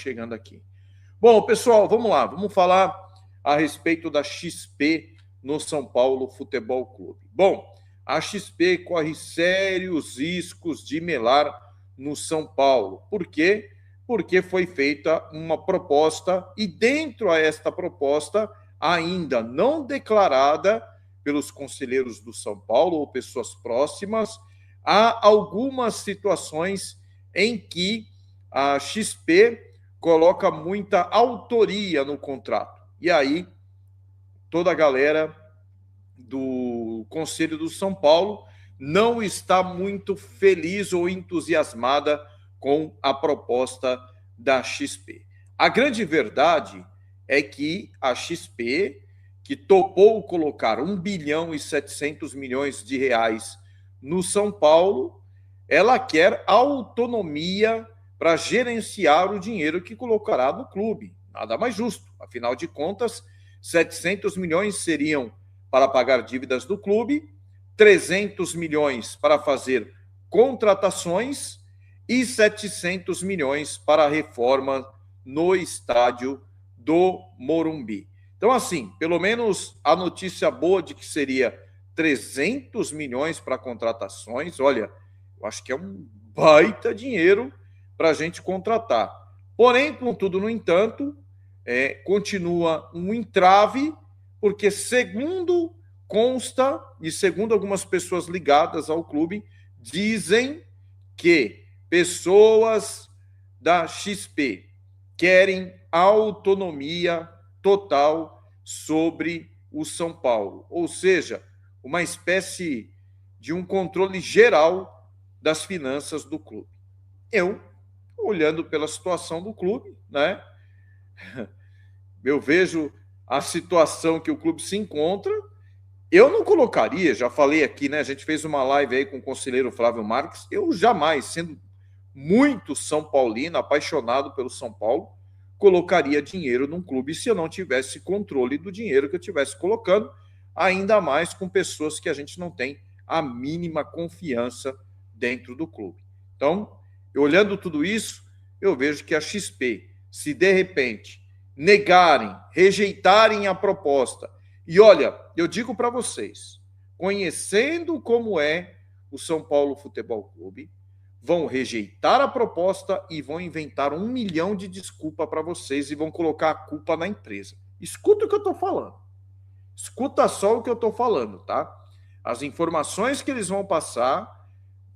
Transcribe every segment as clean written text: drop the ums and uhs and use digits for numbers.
chegando aqui. Bom, pessoal, vamos lá. Vamos falar a respeito da XP no São Paulo Futebol Clube. Bom, a XP corre sérios riscos de melar no São Paulo. Por quê? Porque foi feita uma proposta e dentro a esta proposta, ainda não declarada pelos conselheiros do São Paulo ou pessoas próximas, há algumas situações em que a XP coloca muita autoria no contrato. E aí, toda a galera do Conselho do São Paulo não está muito feliz ou entusiasmada com a proposta da XP. A grande verdade é que a XP, que topou colocar 1 bilhão e 700 milhões de reais no São Paulo, ela quer autonomia para gerenciar o dinheiro que colocará no clube. Nada mais justo. Afinal de contas, 700 milhões seriam para pagar dívidas do clube, 300 milhões para fazer contratações e 700 milhões para a reforma no estádio do Morumbi. Então, assim, pelo menos a notícia boa de que seria 300 milhões para contratações, olha, eu acho que é um baita dinheiro para a gente contratar. Porém, contudo, no entanto, continua um entrave, porque segundo consta e segundo algumas pessoas ligadas ao clube, dizem que pessoas da XP querem autonomia total sobre o São Paulo, ou seja, uma espécie de um controle geral das finanças do clube. Eu, olhando pela situação do clube, né, eu vejo a situação que o clube se encontra, eu não colocaria, já falei aqui, né, a gente fez uma live aí com o conselheiro Flávio Marques, eu jamais, sendo muito São Paulino, apaixonado pelo São Paulo, colocaria dinheiro num clube se eu não tivesse controle do dinheiro que eu estivesse colocando, ainda mais com pessoas que a gente não tem a mínima confiança dentro do clube. Então, olhando tudo isso, eu vejo que a XP, se de repente negarem, rejeitarem a proposta, e olha, eu digo para vocês, conhecendo como é o São Paulo Futebol Clube, vão rejeitar a proposta e vão inventar 1 milhão de desculpas para vocês e vão colocar a culpa na empresa. Escuta o que eu estou falando. Escuta só o que eu estou falando, tá? As informações que eles vão passar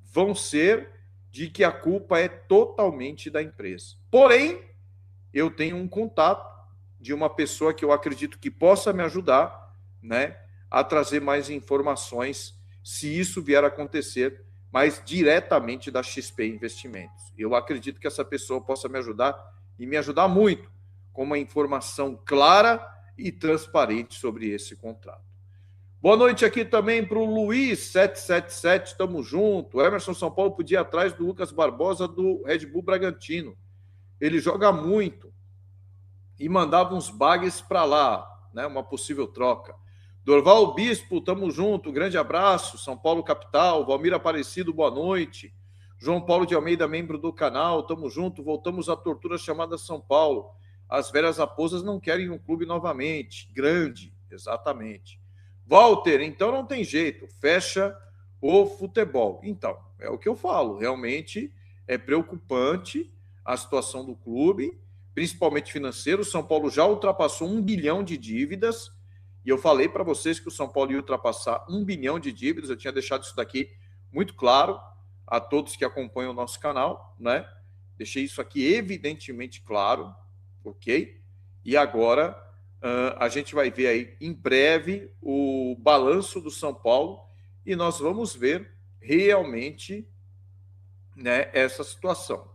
vão ser de que a culpa é totalmente da empresa. Porém, eu tenho um contato de uma pessoa que eu acredito que possa me ajudar, né, a trazer mais informações, se isso vier a acontecer, mas diretamente da XP Investimentos. Eu acredito que essa pessoa possa me ajudar e me ajudar muito com uma informação clara e transparente sobre esse contrato. Boa noite aqui também para o Luiz777, estamos juntos. O Emerson São Paulo podia ir atrás do Lucas Barbosa do Red Bull Bragantino. Ele joga muito e mandava uns bags para lá, né? Uma possível troca. Dorval Bispo, tamo junto, grande abraço. São Paulo capital, Valmir Aparecido, boa noite. João Paulo de Almeida, membro do canal, tamo junto, voltamos à tortura chamada São Paulo. As velhas raposas não querem um clube novamente, grande, exatamente. Walter, então não tem jeito, fecha o futebol. Então, é o que eu falo, realmente é preocupante a situação do clube, principalmente financeiro. O São Paulo já ultrapassou 1 bilhão de dívidas, e eu falei para vocês que o São Paulo ia ultrapassar 1 bilhão de dívidas, eu tinha deixado isso daqui muito claro a todos que acompanham o nosso canal, né? Deixei isso aqui evidentemente claro, ok? E agora a gente vai ver aí em breve o balanço do São Paulo e nós vamos ver realmente, né, essa situação,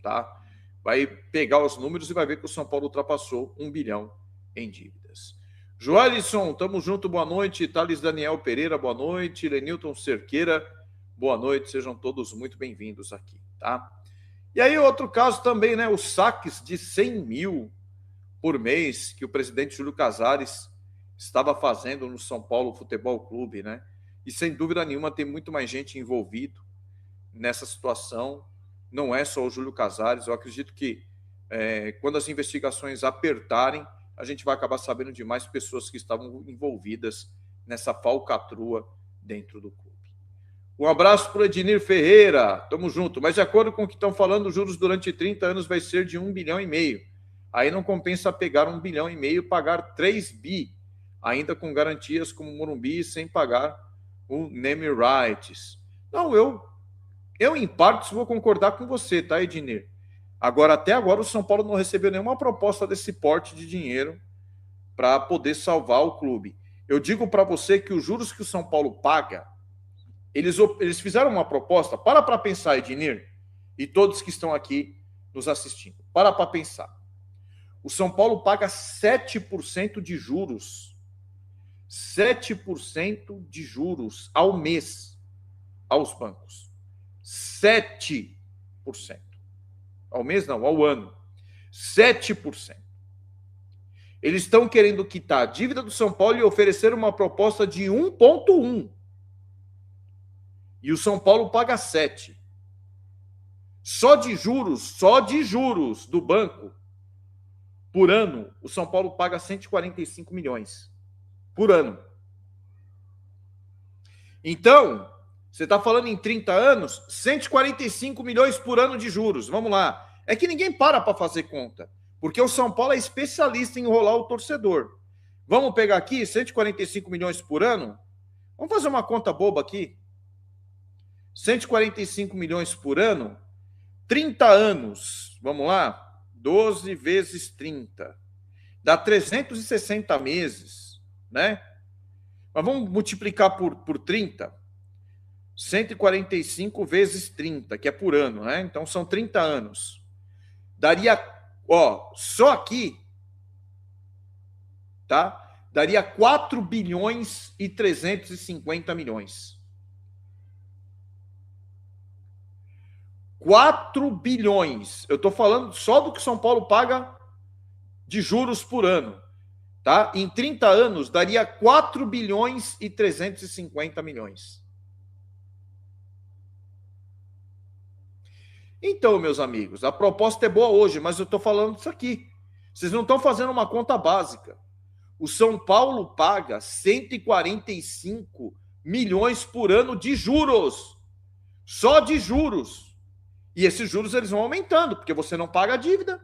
tá? Vai pegar os números e vai ver que o São Paulo ultrapassou 1 bilhão em dívidas. Joalisson, tamo junto, boa noite. Thales Daniel Pereira, boa noite. Lenilton Cerqueira, boa noite. Sejam todos muito bem-vindos aqui, tá? E aí, outro caso também, né? Os saques de 100 mil por mês que o presidente Júlio Casares estava fazendo no São Paulo Futebol Clube, né? E sem dúvida nenhuma tem muito mais gente envolvido nessa situação. Não é só o Júlio Casares. Eu acredito que quando as investigações apertarem, a gente vai acabar sabendo de mais pessoas que estavam envolvidas nessa falcatrua dentro do clube. Um abraço para o Ednir Ferreira, tamo junto. Mas de acordo com o que estão falando, os juros durante 30 anos vai ser de 1,5 bilhão. Aí não compensa pegar 1,5 bilhão e pagar 3 bi, ainda com garantias como Morumbi, sem pagar o name rights. Não, eu em partes vou concordar com você, tá, Ednir? Agora, até agora, o São Paulo não recebeu nenhuma proposta desse porte de dinheiro para poder salvar o clube. Eu digo para você que os juros que o São Paulo paga, eles fizeram uma proposta, para pensar, Ednir, e todos que estão aqui nos assistindo, para pensar. O São Paulo paga 7% de juros. 7% de juros ao mês aos bancos. 7%. Ao mês não, ao ano. 7%. Eles estão querendo quitar a dívida do São Paulo e oferecer uma proposta de 1,1. E o São Paulo paga 7. Só de juros do banco, por ano, o São Paulo paga 145 milhões. Por ano. Então, você está falando em 30 anos, 145 milhões por ano de juros. Vamos lá. É que ninguém para fazer conta. Porque o São Paulo é especialista em enrolar o torcedor. Vamos pegar aqui 145 milhões por ano? Vamos fazer uma conta boba aqui. 145 milhões por ano, 30 anos. Vamos lá? 12 vezes 30. Dá 360 meses, né? Mas vamos multiplicar por 30. 145 vezes 30, que é por ano, né? Então são 30 anos. Daria, só aqui, tá? Daria 4 bilhões e 350 milhões. 4 bilhões. Eu estou falando só do que São Paulo paga de juros por ano. Tá? Em 30 anos, daria 4 bilhões e 350 milhões. Então, meus amigos, a proposta é boa hoje, mas eu estou falando disso aqui. Vocês não estão fazendo uma conta básica. O São Paulo paga 145 milhões por ano de juros. Só de juros. E esses juros eles vão aumentando, porque você não paga a dívida.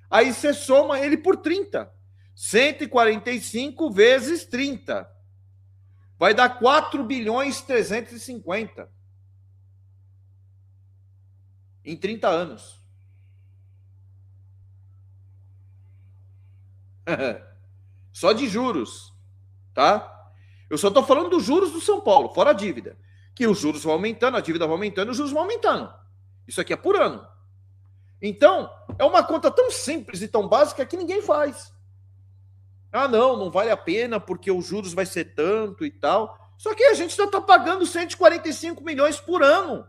Aí você soma ele por 30. 145 vezes 30. Vai dar 4 bilhões e 350. Em 30 anos. Só de juros. Tá? Eu só estou falando dos juros do São Paulo, fora a dívida. Que os juros vão aumentando, a dívida vai aumentando, os juros vão aumentando. Isso aqui é por ano. Então, é uma conta tão simples e tão básica que ninguém faz. Ah, não vale a pena porque os juros vai ser tanto e tal. Só que a gente já está pagando 145 milhões por ano.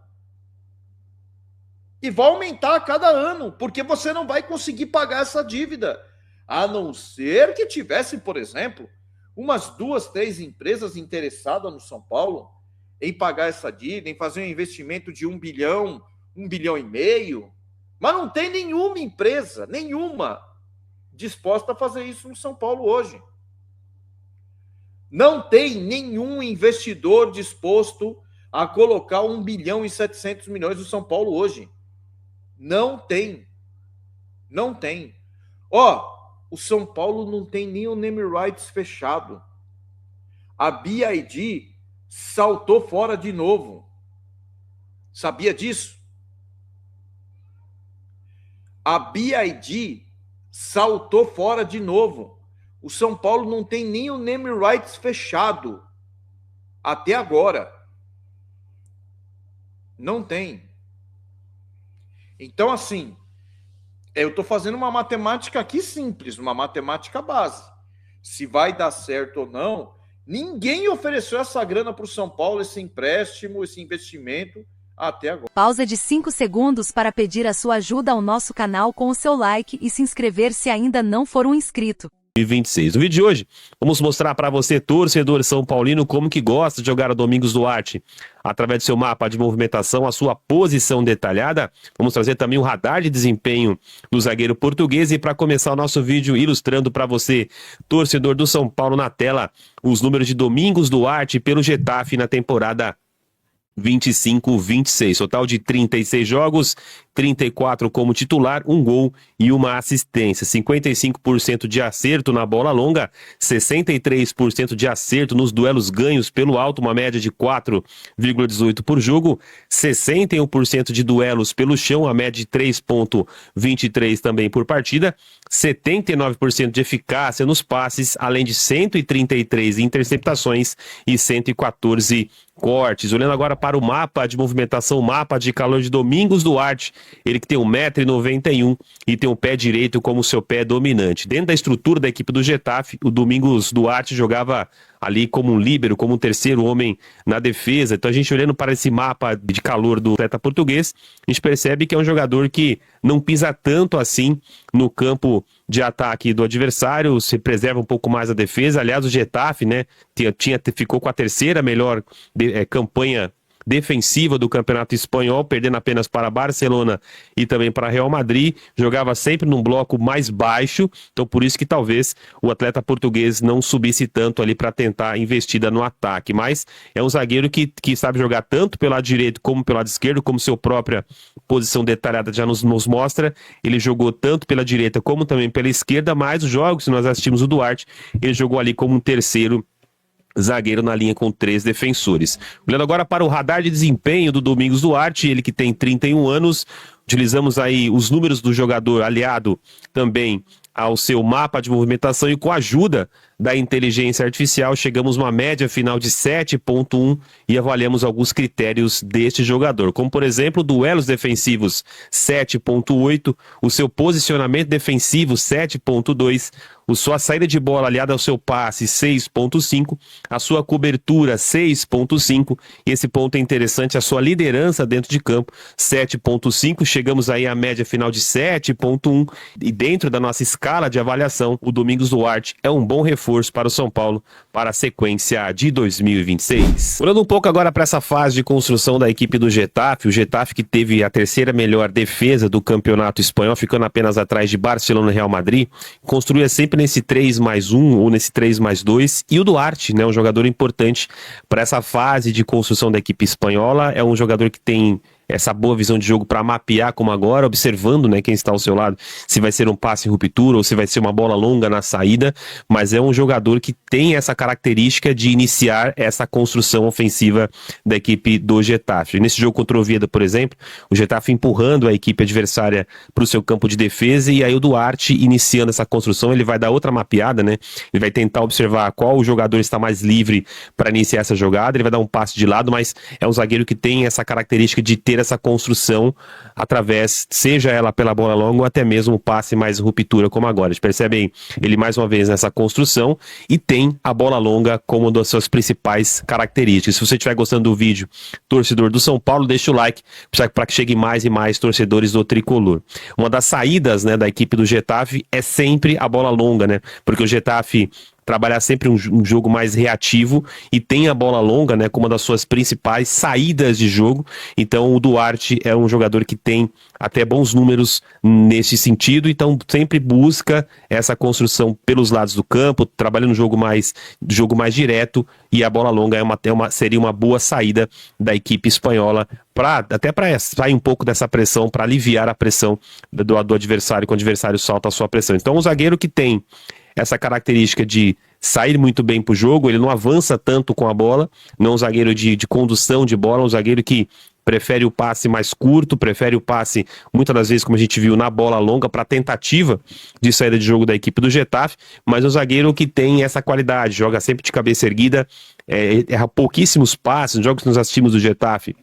E vai aumentar a cada ano, porque você não vai conseguir pagar essa dívida. A não ser que tivesse, por exemplo, umas 2, 3 empresas interessadas no São Paulo em pagar essa dívida, em fazer um investimento de 1 bilhão, 1,5 bilhão, mas não tem nenhuma empresa, disposta a fazer isso no São Paulo hoje. Não tem nenhum investidor disposto a colocar 1 bilhão e 700 milhões no São Paulo hoje. Não tem. Não tem. O São Paulo não tem nem o name rights fechado. A BID saltou fora de novo. Sabia disso? A BID saltou fora de novo. O São Paulo não tem nem o name rights fechado. Até agora. Não tem. Então, assim, eu estou fazendo uma matemática aqui simples, uma matemática base. Se vai dar certo ou não, ninguém ofereceu essa grana para o São Paulo, esse empréstimo, esse investimento, até agora. Pausa de 5 segundos para pedir a sua ajuda ao nosso canal com o seu like e se inscrever se ainda não for um inscrito. 2026. No vídeo de hoje, vamos mostrar para você, torcedor São Paulino, como que gosta de jogar o Domingos Duarte. Através do seu mapa de movimentação, a sua posição detalhada. Vamos trazer também um radar de desempenho do zagueiro português. E para começar o nosso vídeo, ilustrando para você, torcedor do São Paulo, na tela, os números de Domingos Duarte pelo Getafe na temporada 25-26, total de 36 jogos, 34 como titular, 1 gol e 1 assistência, 55% de acerto na bola longa, 63% de acerto nos duelos ganhos pelo alto, uma média de 4,18 por jogo, 61% de duelos pelo chão, a média de 3,23 também por partida, 79% de eficácia nos passes, além de 133 interceptações e 114 cortes. Olhando agora para o mapa de movimentação, o mapa de calor de Domingos Duarte, ele que tem 1,91 m e tem o pé direito como seu pé dominante. Dentro da estrutura da equipe do Getafe, o Domingos Duarte jogava ali como um líbero, como um terceiro homem na defesa. Então a gente olhando para esse mapa de calor do atleta português, a gente percebe que é um jogador que não pisa tanto assim no campo de ataque do adversário, se preserva um pouco mais a defesa. Aliás, o Getafe, né, ficou com a terceira melhor campanha defensiva do Campeonato Espanhol, perdendo apenas para Barcelona e também para Real Madrid, jogava sempre num bloco mais baixo, então por isso que talvez o atleta português não subisse tanto ali para tentar investida no ataque, mas é um zagueiro que sabe jogar tanto pelo lado direito como pelo lado esquerdo, como sua própria posição detalhada já nos mostra. Ele jogou tanto pela direita como também pela esquerda, mas os jogos, se nós assistimos o Duarte, ele jogou ali como um terceiro zagueiro na linha com 3 defensores. Olhando agora para o radar de desempenho do Domingos Duarte, ele que tem 31 anos, utilizamos aí os números do jogador aliado também ao seu mapa de movimentação e com a ajuda da inteligência artificial chegamos a uma média final de 7,1 e avaliamos alguns critérios deste jogador, como por exemplo, duelos defensivos 7,8, o seu posicionamento defensivo 7,2, a sua saída de bola aliada ao seu passe 6,5, a sua cobertura 6,5, e esse ponto é interessante, a sua liderança dentro de campo 7,5, chegamos aí à média final de 7,1 e dentro da nossa escala de avaliação, o Domingos Duarte é um bom reforço para o São Paulo para a sequência de 2026. Olhando um pouco agora para essa fase de construção da equipe do Getafe, o Getafe que teve a terceira melhor defesa do Campeonato Espanhol, ficando apenas atrás de Barcelona e Real Madrid, construía sempre nesse 3+1 ou nesse 3+2, e o Duarte, né, um jogador importante para essa fase de construção da equipe espanhola, é um jogador que tem essa boa visão de jogo para mapear como agora, observando, né, quem está ao seu lado, se vai ser um passe em ruptura ou se vai ser uma bola longa na saída, mas é um jogador que tem essa característica de iniciar essa construção ofensiva da equipe do Getafe. Nesse jogo contra o Oviedo, por exemplo, o Getafe empurrando a equipe adversária para o seu campo de defesa, e aí o Duarte iniciando essa construção, ele vai dar outra mapeada, né? Ele vai tentar observar qual jogador está mais livre para iniciar essa jogada, ele vai dar um passe de lado, mas é um zagueiro que tem essa característica de ter essa construção através, seja ela pela bola longa ou até mesmo o passe mais ruptura como agora. A gente percebe ele mais uma vez nessa construção e tem a bola longa como uma das suas principais características. Se você estiver gostando do vídeo, torcedor do São Paulo, deixa o like para que chegue mais e mais torcedores do Tricolor. Uma das saídas, né, da equipe do Getafe é sempre a bola longa, né? Porque o Getafe trabalhar sempre um jogo mais reativo e tem a bola longa, né, como uma das suas principais saídas de jogo. Então o Duarte é um jogador que tem até bons números nesse sentido, então sempre busca essa construção pelos lados do campo, trabalhando no jogo mais direto, e a bola longa seria uma boa saída da equipe espanhola, até para sair um pouco dessa pressão, para aliviar a pressão do adversário, quando o adversário solta a sua pressão. Então um zagueiro que tem essa característica de sair muito bem pro jogo, ele não avança tanto com a bola, não é um zagueiro de condução de bola, é um zagueiro que prefere o passe mais curto, prefere o passe, muitas das vezes, como a gente viu, na bola longa, para tentativa de saída de jogo da equipe do Getafe, mas é um zagueiro que tem essa qualidade, joga sempre de cabeça erguida, erra pouquíssimos passes. Nos jogos que nós assistimos do Getafe,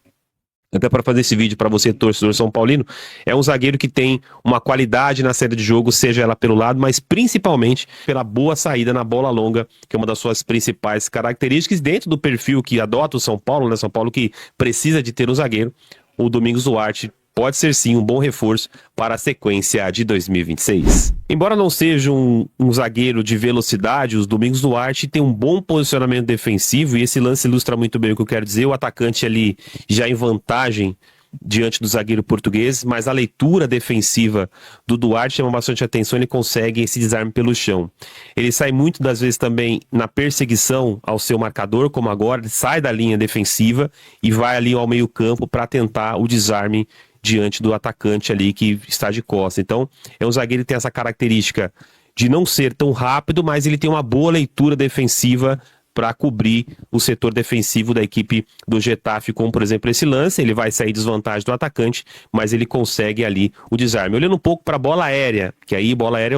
até para fazer esse vídeo para você, torcedor São Paulino, é um zagueiro que tem uma qualidade na saída de jogo, seja ela pelo lado, mas principalmente pela boa saída na bola longa, que é uma das suas principais características, dentro do perfil que adota o São Paulo, né? São Paulo que precisa de ter um zagueiro. O Domingos Duarte pode ser sim um bom reforço para a sequência de 2026. Embora não seja um zagueiro de velocidade, os Domingos Duarte tem um bom posicionamento defensivo e esse lance ilustra muito bem o que eu quero dizer. O atacante ali já em vantagem diante do zagueiro português, mas a leitura defensiva do Duarte chama bastante atenção, ele consegue esse desarme pelo chão. Ele sai muito das vezes também na perseguição ao seu marcador, como agora, ele sai da linha defensiva e vai ali ao meio campo para tentar o desarme diante do atacante ali que está de costas. Então, é um zagueiro que tem essa característica de não ser tão rápido, mas ele tem uma boa leitura defensiva para cobrir o setor defensivo da equipe do Getafe, como por exemplo esse lance, ele vai sair desvantagem do atacante, mas ele consegue ali o desarme. Olhando um pouco para a bola aérea, que aí bola aérea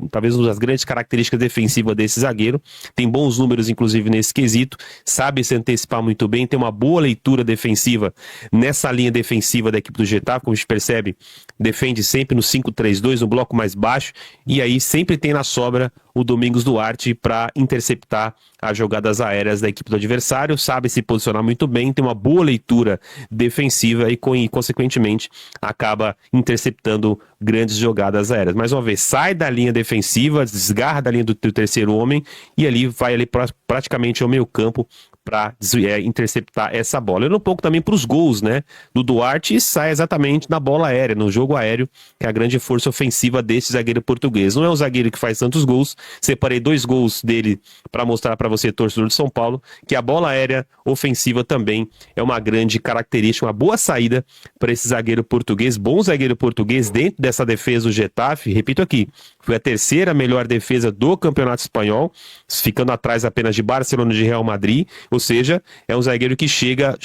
talvez uma das grandes características defensivas desse zagueiro, tem bons números inclusive nesse quesito, sabe se antecipar muito bem, tem uma boa leitura defensiva nessa linha defensiva da equipe do Getafe, como a gente percebe, defende sempre no 5-3-2, no bloco mais baixo, e aí sempre tem na sobra o Domingos Duarte para interceptar as jogadas aéreas da equipe do adversário, sabe se posicionar muito bem, tem uma boa leitura defensiva e consequentemente acaba interceptando grandes jogadas aéreas. Mais uma vez, sai da linha defensiva, desgarra da linha do terceiro homem e ali vai ali praticamente ao meio campo para interceptar essa bola. Olhando um pouco também para os gols, né, do Duarte, e sai exatamente na bola aérea, no jogo aéreo, que é a grande força ofensiva desse zagueiro português. Não é um zagueiro que faz tantos gols, separei 2 gols dele para mostrar para você, torcedor de São Paulo, que a bola aérea ofensiva também é uma grande característica, uma boa saída para esse zagueiro português, bom zagueiro português dentro dessa defesa do Getafe, repito aqui, foi a terceira melhor defesa do Campeonato Espanhol, ficando atrás apenas de Barcelona e de Real Madrid. Ou seja, é um zagueiro que chega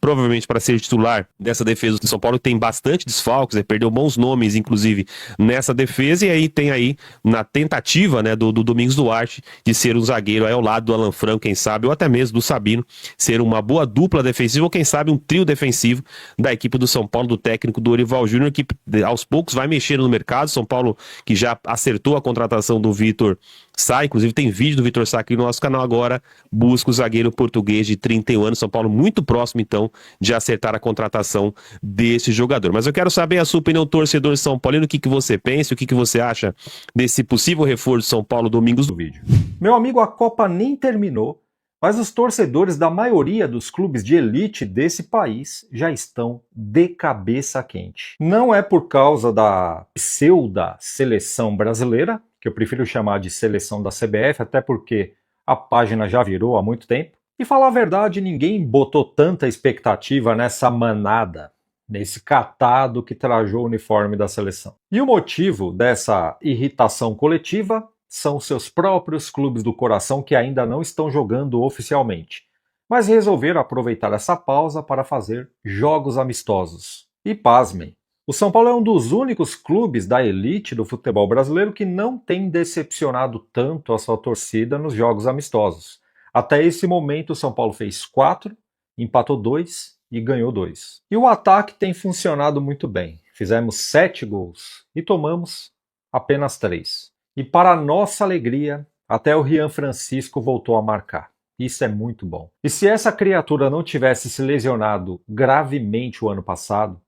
provavelmente para ser titular dessa defesa do São Paulo, tem bastante desfalques, perdeu bons nomes, inclusive, nessa defesa, e aí tem aí, na tentativa, né, do Domingos Duarte, de ser um zagueiro aí ao lado do Alan Franco, quem sabe, ou até mesmo do Sabino, ser uma boa dupla defensiva, ou quem sabe um trio defensivo da equipe do São Paulo, do técnico Dorival Júnior, que aos poucos vai mexendo no mercado. São Paulo, que já acertou a contratação do Vitor Sá, inclusive tem vídeo do Vitor Sá aqui no nosso canal agora, busca o zagueiro português de 31 anos, São Paulo muito próximo então de acertar a contratação desse jogador. Mas eu quero saber a sua opinião, torcedor São Paulino, o que você pensa, o que você acha desse possível reforço de São Paulo domingos do vídeo. Meu amigo, a Copa nem terminou, mas os torcedores da maioria dos clubes de elite desse país já estão de cabeça quente. Não é por causa da pseuda seleção brasileira, que eu prefiro chamar de seleção da CBF, até porque a página já virou há muito tempo. E falar a verdade, ninguém botou tanta expectativa nessa manada, nesse catado que trajou o uniforme da seleção. E o motivo dessa irritação coletiva são seus próprios clubes do coração que ainda não estão jogando oficialmente, mas resolveram aproveitar essa pausa para fazer jogos amistosos. E pasmem, o São Paulo é um dos únicos clubes da elite do futebol brasileiro que não tem decepcionado tanto a sua torcida nos jogos amistosos. Até esse momento o São Paulo fez 4, empatou 2 e ganhou 2. E o ataque tem funcionado muito bem. Fizemos 7 gols e tomamos apenas 3. E para nossa alegria, até o Rian Francisco voltou a marcar. Isso é muito bom. E se essa criatura não tivesse se lesionado gravemente o ano passado,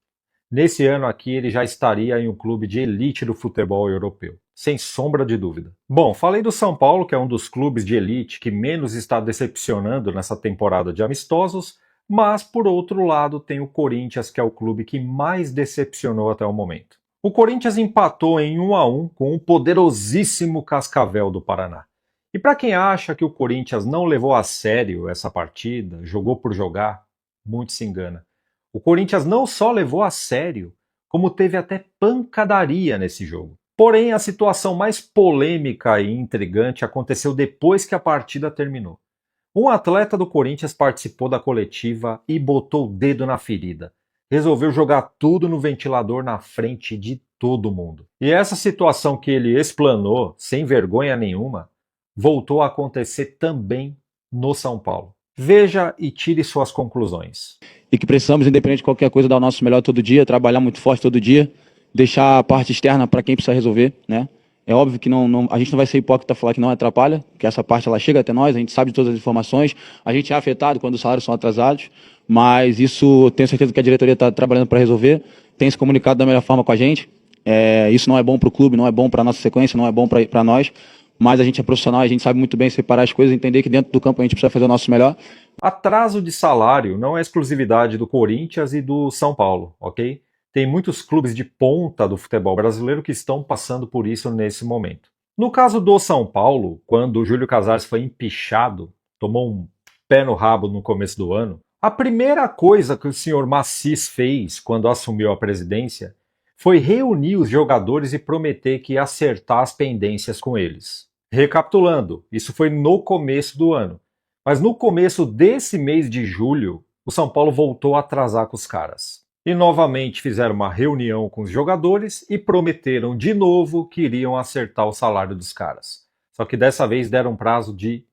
nesse ano aqui ele já estaria em um clube de elite do futebol europeu. Sem sombra de dúvida. Bom, falei do São Paulo, que é um dos clubes de elite que menos está decepcionando nessa temporada de amistosos, mas por outro lado tem o Corinthians, que é o clube que mais decepcionou até o momento. O Corinthians empatou em 1-1 com o poderosíssimo Cascavel do Paraná. E para quem acha que o Corinthians não levou a sério essa partida, jogou por jogar, muito se engana. O Corinthians não só levou a sério, como teve até pancadaria nesse jogo. Porém, a situação mais polêmica e intrigante aconteceu depois que a partida terminou. Um atleta do Corinthians participou da coletiva e botou o dedo na ferida. Resolveu jogar tudo no ventilador na frente de todo mundo. E essa situação que ele explanou, sem vergonha nenhuma, voltou a acontecer também no São Paulo. Veja e tire suas conclusões. E que precisamos, independente de qualquer coisa, dar o nosso melhor todo dia, trabalhar muito forte todo dia, deixar a parte externa para quem precisa resolver, né? É óbvio que a gente não vai ser hipócrita falar que não atrapalha, que essa parte ela chega até nós, a gente sabe de todas as informações, a gente é afetado quando os salários são atrasados, Mas isso tenho certeza que a diretoria está trabalhando para resolver, tem se comunicado da melhor forma com a gente. Isso não é bom para o clube, não é bom para a nossa sequência, não é bom para nós, mas a gente é profissional, a gente sabe muito bem separar as coisas, entender que dentro do campo a gente precisa fazer o nosso melhor. Atraso de salário não é exclusividade do Corinthians e do São Paulo, ok? Tem muitos clubes de ponta do futebol brasileiro que estão passando por isso nesse momento. No caso do São Paulo, quando o Júlio Casares foi empichado, tomou um pé no rabo no começo do ano, a primeira coisa que o senhor Massis fez quando assumiu a presidência foi reunir os jogadores e prometer que ia acertar as pendências com eles. Recapitulando, isso foi no começo do ano. Mas no começo desse mês de julho, o São Paulo voltou a atrasar com os caras. E novamente fizeram uma reunião com os jogadores e prometeram de novo que iriam acertar o salário dos caras. Só que dessa vez deram um prazo de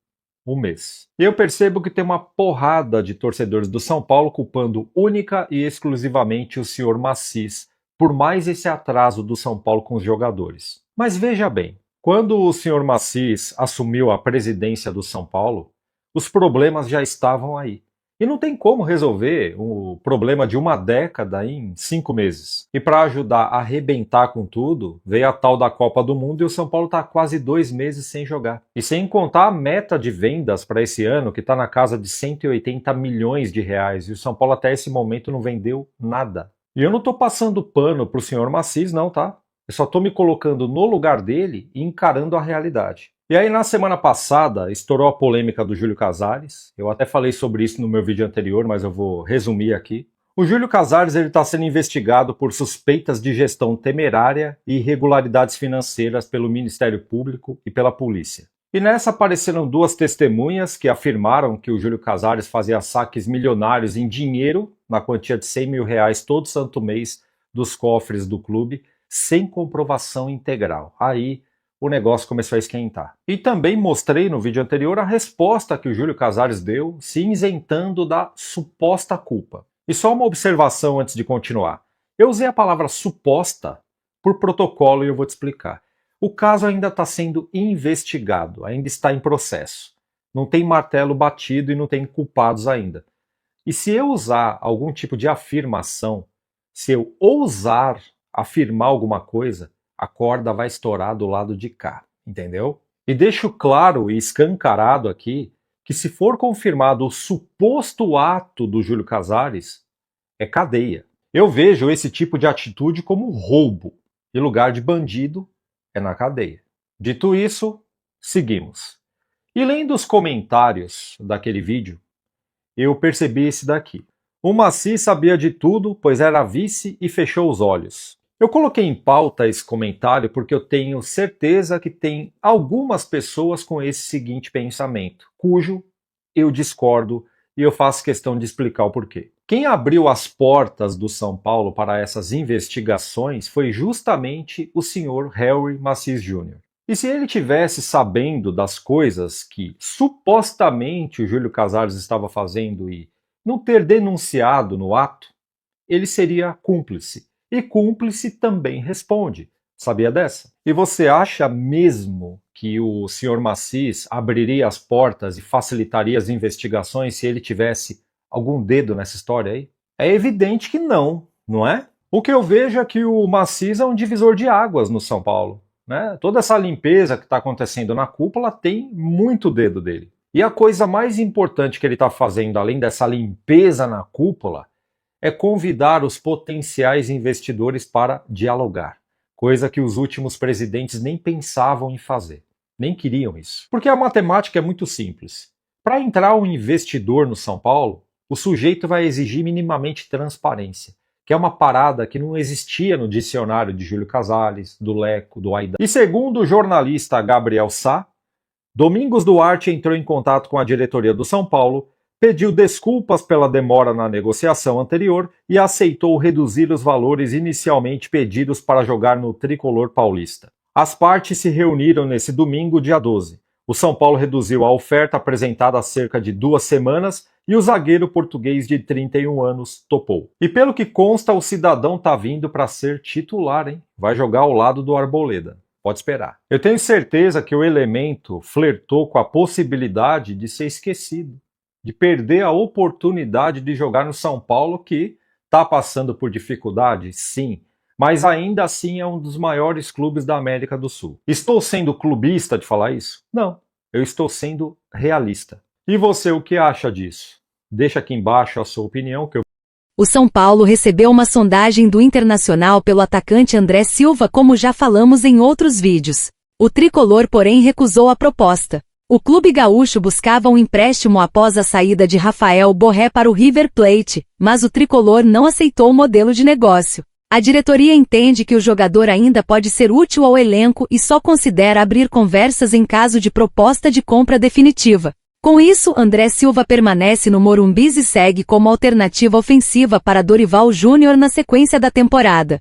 um mês. E eu percebo que tem uma porrada de torcedores do São Paulo culpando única e exclusivamente o senhor Massis por mais esse atraso do São Paulo com os jogadores. Mas veja bem, quando o senhor Massis assumiu a presidência do São Paulo, os problemas já estavam aí. E não tem como resolver o problema de uma década em 5 meses. E para ajudar a arrebentar com tudo, veio a tal da Copa do Mundo e o São Paulo está quase 2 meses sem jogar. E sem contar a meta de vendas para esse ano, que está na casa de 180 milhões de reais. E o São Paulo até esse momento não vendeu nada. E eu não estou passando pano para o senhor Massis, não, tá? Eu só estou me colocando no lugar dele e encarando a realidade. E aí, na semana passada, estourou a polêmica do Júlio Casares. Eu até falei sobre isso no meu vídeo anterior, mas eu vou resumir aqui. O Júlio Casares está sendo investigado por suspeitas de gestão temerária e irregularidades financeiras pelo Ministério Público e pela polícia. E nessa apareceram 2 testemunhas que afirmaram que o Júlio Casares fazia saques milionários em dinheiro, na quantia de 100 mil reais todo santo mês, dos cofres do clube, sem comprovação integral. Aí o negócio começou a esquentar. E também mostrei no vídeo anterior a resposta que o Júlio Casares deu, se isentando da suposta culpa. E só uma observação antes de continuar. Eu usei a palavra suposta por protocolo e eu vou te explicar. O caso ainda está sendo investigado, ainda está em processo. Não tem martelo batido e não tem culpados ainda. E se eu usar algum tipo de afirmação, se eu ousar afirmar alguma coisa, a corda vai estourar do lado de cá, entendeu? E deixo claro e escancarado aqui que se for confirmado o suposto ato do Júlio Casares, é cadeia. Eu vejo esse tipo de atitude como roubo, e lugar de bandido é na cadeia. Dito isso, seguimos. E lendo os comentários daquele vídeo, eu percebi esse daqui. O Massis sabia de tudo, pois era vice e fechou os olhos. Eu coloquei em pauta esse comentário porque eu tenho certeza que tem algumas pessoas com esse seguinte pensamento, cujo eu discordo e eu faço questão de explicar o porquê. Quem abriu as portas do São Paulo para essas investigações foi justamente o senhor Harry Massis Jr. E se ele tivesse sabendo das coisas que supostamente o Júlio Casares estava fazendo e não ter denunciado no ato, ele seria cúmplice. E cúmplice também responde. Sabia dessa? E você acha mesmo que o senhor Massis abriria as portas e facilitaria as investigações se ele tivesse algum dedo nessa história aí? É evidente que não, não é? O que eu vejo é que o Massis é um divisor de águas no São Paulo, né? Toda essa limpeza que está acontecendo na cúpula tem muito dedo dele. E a coisa mais importante que ele está fazendo, além dessa limpeza na cúpula, é convidar os potenciais investidores para dialogar, coisa que os últimos presidentes nem pensavam em fazer, nem queriam isso. Porque a matemática é muito simples. Para entrar um investidor no São Paulo, o sujeito vai exigir minimamente transparência, que é uma parada que não existia no dicionário de Júlio Casares, do Leco, do Aida. E segundo o jornalista Gabriel Sá, Domingos Duarte entrou em contato com a diretoria do São Paulo, pediu desculpas pela demora na negociação anterior e aceitou reduzir os valores inicialmente pedidos para jogar no tricolor paulista. As partes se reuniram nesse domingo, dia 12. O São Paulo reduziu a oferta apresentada há cerca de 2 semanas e o zagueiro português de 31 anos topou. E pelo que consta, o cidadão tá vindo para ser titular, hein? Vai jogar ao lado do Arboleda. Pode esperar. Eu tenho certeza que o elemento flertou com a possibilidade de ser esquecido. de perder a oportunidade de jogar no São Paulo, que está passando por dificuldade, sim, mas ainda assim é um dos maiores clubes da América do Sul. Estou sendo clubista de falar isso? Não, eu estou sendo realista. E você, o que acha disso? Deixa aqui embaixo a sua opinião, que eu... O São Paulo recebeu uma sondagem do Internacional pelo atacante André Silva, como já falamos em outros vídeos. O tricolor, porém, recusou a proposta. O clube gaúcho buscava um empréstimo após a saída de Rafael Borré para o River Plate, mas o tricolor não aceitou o modelo de negócio. A diretoria entende que o jogador ainda pode ser útil ao elenco e só considera abrir conversas em caso de proposta de compra definitiva. Com isso, André Silva permanece no Morumbi e segue como alternativa ofensiva para Dorival Júnior na sequência da temporada.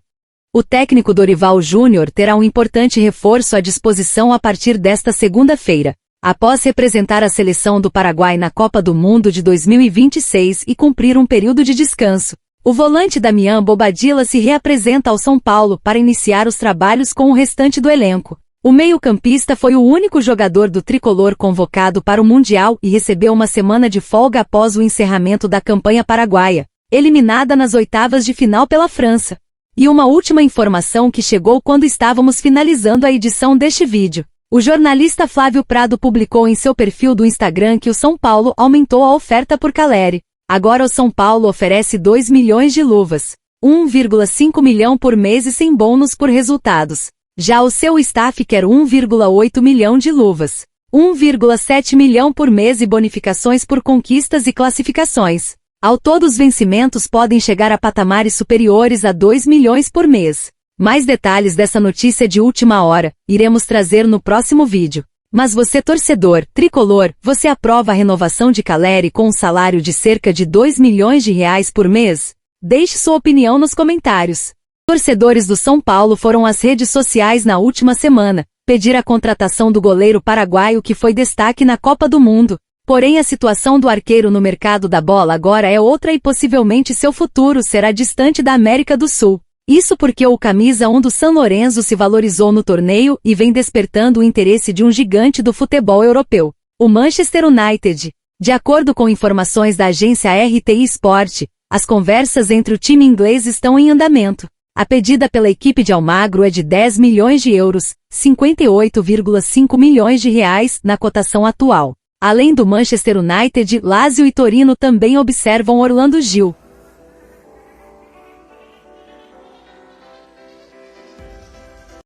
O técnico Dorival Júnior terá um importante reforço à disposição a partir desta segunda-feira, após representar a seleção do Paraguai na Copa do Mundo de 2026 e cumprir um período de descanso. O volante Damian Bobadilla se reapresenta ao São Paulo para iniciar os trabalhos com o restante do elenco. O meio-campista foi o único jogador do tricolor convocado para o Mundial e recebeu uma semana de folga após o encerramento da campanha paraguaia, eliminada nas oitavas de final pela França. E uma última informação que chegou quando estávamos finalizando a edição deste vídeo. O jornalista Flávio Prado publicou em seu perfil do Instagram que o São Paulo aumentou a oferta por Caleri. Agora o São Paulo oferece 2 milhões de luvas, 1,5 milhão por mês e sem bônus por resultados. Já o seu staff quer 1,8 milhão de luvas, 1,7 milhão por mês e bonificações por conquistas e classificações. Ao todo, os vencimentos podem chegar a patamares superiores a 2 milhões por mês. Mais detalhes dessa notícia de última hora, iremos trazer no próximo vídeo. Mas você, torcedor, tricolor, você aprova a renovação de Caleri com um salário de cerca de 2 milhões de reais por mês? Deixe sua opinião nos comentários. Torcedores do São Paulo foram às redes sociais na última semana, pedir a contratação do goleiro paraguaio que foi destaque na Copa do Mundo. Porém, a situação do arqueiro no mercado da bola agora é outra e possivelmente seu futuro será distante da América do Sul. Isso porque o camisa 1 do San Lorenzo se valorizou no torneio e vem despertando o interesse de um gigante do futebol europeu, o Manchester United. De acordo com informações da agência RTI Sport, as conversas entre o time inglês estão em andamento. A pedida pela equipe de Almagro é de 10 milhões de euros, 58,5 milhões de reais na cotação atual. Além do Manchester United, Lazio e Torino também observam Orlando Gil.